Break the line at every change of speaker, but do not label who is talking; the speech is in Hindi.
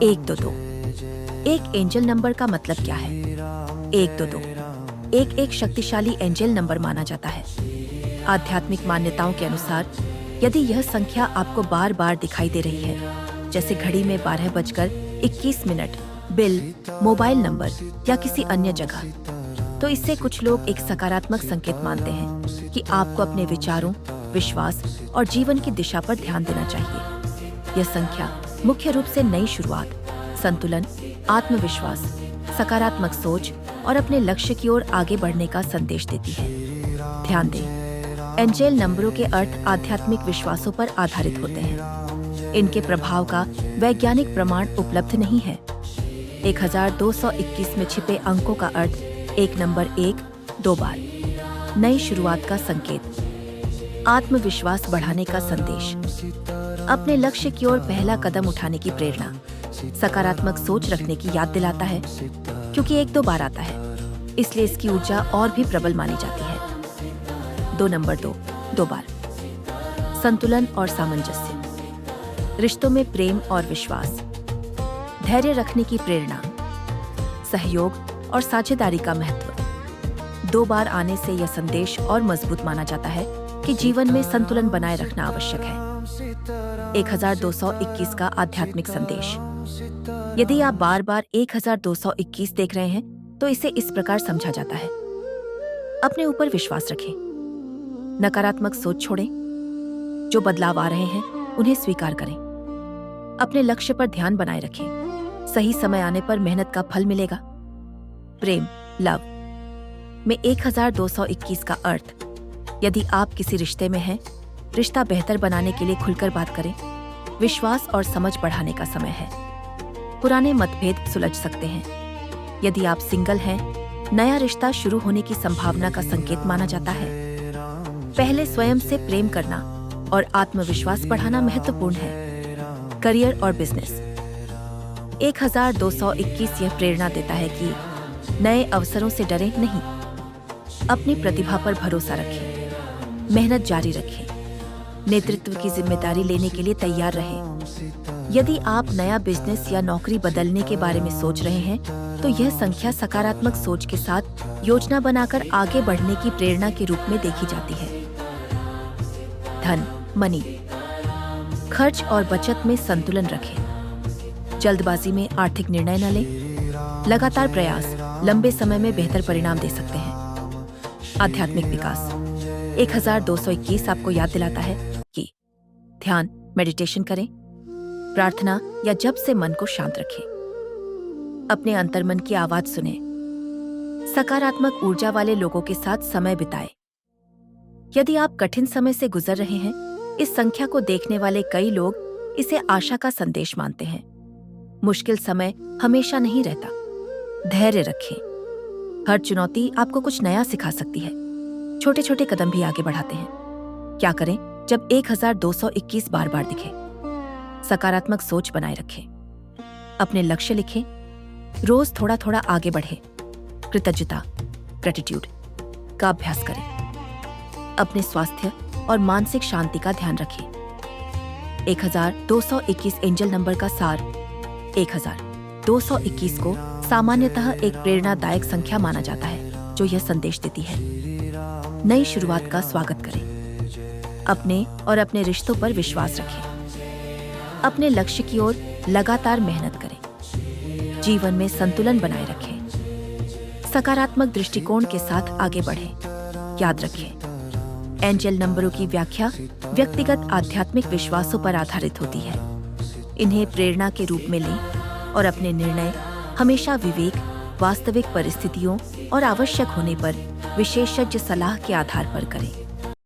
122। एक एंजल नंबर का मतलब क्या है? 122 एक शक्तिशाली एंजल नंबर माना जाता है। आध्यात्मिक मान्यताओं के अनुसार यदि यह संख्या आपको बार बार दिखाई दे रही है, जैसे घड़ी में 12:21, बिल, मोबाइल नंबर या किसी अन्य जगह, तो इससे कुछ लोग एक सकारात्मक संकेत मानते हैं कि आपको अपने विचारों, विश्वास और जीवन की दिशा पर ध्यान देना चाहिए। यह संख्या मुख्य रूप से नई शुरुआत, संतुलन, आत्मविश्वास, सकारात्मक सोच और अपने लक्ष्य की ओर आगे बढ़ने का संदेश देती है। ध्यान दें, एंजेल नंबरों के अर्थ आध्यात्मिक विश्वासों पर आधारित होते हैं। इनके प्रभाव का वैज्ञानिक प्रमाण उपलब्ध नहीं है। 1221 में छिपे अंकों का अर्थ एक नंबर 1 2 बार, नई शुरुआत का संकेत, आत्मविश्वास बढ़ाने का संदेश, अपने लक्ष्य की ओर पहला कदम उठाने की प्रेरणा, सकारात्मक सोच रखने की याद दिलाता है। क्योंकि 1-2 बार आता है, इसलिए इसकी ऊर्जा और भी प्रबल मानी जाती है। 2 नंबर 2 बार, संतुलन और सामंजस्य, रिश्तों में प्रेम और विश्वास, धैर्य रखने की प्रेरणा, सहयोग और साझेदारी का महत्व। 2 बार आने से यह संदेश और मजबूत माना जाता है कि जीवन में संतुलन बनाए रखना आवश्यक है। 1221 का आध्यात्मिक संदेश। यदि आप बार बार 1221 देख रहे हैं, तो इसे इस प्रकार समझा जाता है: अपने ऊपर विश्वास रखें, नकारात्मक सोच छोड़ें, जो बदलाव आ रहे हैं उन्हें स्वीकार करें, अपने लक्ष्य पर ध्यान बनाए रखें, सही समय आने पर मेहनत का फल मिलेगा। प्रेम, लव में 1221 का अर्थ, यदि आप किसी रिश्ते में हैं, रिश्ता बेहतर बनाने के लिए खुलकर बात करें, विश्वास और समझ बढ़ाने का समय है। पुराने मतभेद सुलझ सकते हैं। यदि आप सिंगल हैं, नया रिश्ता शुरू होने की संभावना का संकेत माना जाता है। पहले स्वयं से प्रेम करना और आत्मविश्वास बढ़ाना महत्वपूर्ण है। करियर और बिजनेस। 1221 यह प्रेरणा देता है कि नए अवसरों से डरें नहीं, अपनी प्रतिभा पर भरोसा रखें, मेहनत जारी रखें, नेतृत्व की जिम्मेदारी लेने के लिए तैयार रहें। यदि आप नया बिजनेस या नौकरी बदलने के बारे में सोच रहे हैं, तो यह संख्या सकारात्मक सोच के साथ योजना बनाकर आगे बढ़ने की प्रेरणा के रूप में देखी जाती है। धन, मनी, खर्च और बचत में संतुलन रखें। जल्दबाजी में आर्थिक निर्णय न लें। लगातार प्रयास लंबे समय में बेहतर परिणाम दे सकते हैं। आध्यात्मिक विकास। 1221 आपको याद दिलाता है कि ध्यान, मेडिटेशन करें, प्रार्थना या जप से मन को शांत रखें, अपने अंतर्मन की आवाज सुनें, सकारात्मक ऊर्जा वाले लोगों के साथ समय बिताएं। यदि आप कठिन समय से गुजर रहे हैं, इस संख्या को देखने वाले कई लोग इसे आशा का संदेश मानते हैं। मुश्किल समय हमेशा नहीं रहता। धैर्य रखें। हर चुनौती आपको कुछ नया सिखा सकती है। छोटे छोटे कदम भी आगे बढ़ाते हैं। क्या करें जब 1221 बार बार दिखे? सकारात्मक सोच बनाए रखें, अपने लक्ष्य लिखें, रोज थोड़ा थोड़ा आगे बढ़ें, कृतज्ञता, ग्रेटिट्यूड का अभ्यास करें, अपने स्वास्थ्य और मानसिक शांति का ध्यान रखें। 1221 एंजल नंबर का सार। 1221 को सामान्यतः एक प्रेरणादायक संख्या माना जाता है, जो यह संदेश देती है: नई शुरुआत का स्वागत करें, अपने और अपने रिश्तों पर विश्वास रखें, अपने लक्ष्य की ओर लगातार मेहनत करें, जीवन में संतुलन बनाए रखें, सकारात्मक दृष्टिकोण के साथ आगे बढ़ें। याद रखें, एंजल नंबरों की व्याख्या व्यक्तिगत आध्यात्मिक विश्वासों पर आधारित होती है। इन्हें प्रेरणा के रूप में लें और अपने निर्णय हमेशा विवेक, वास्तविक परिस्थितियों और आवश्यक होने पर विशेषज्ञ सलाह के आधार पर करें।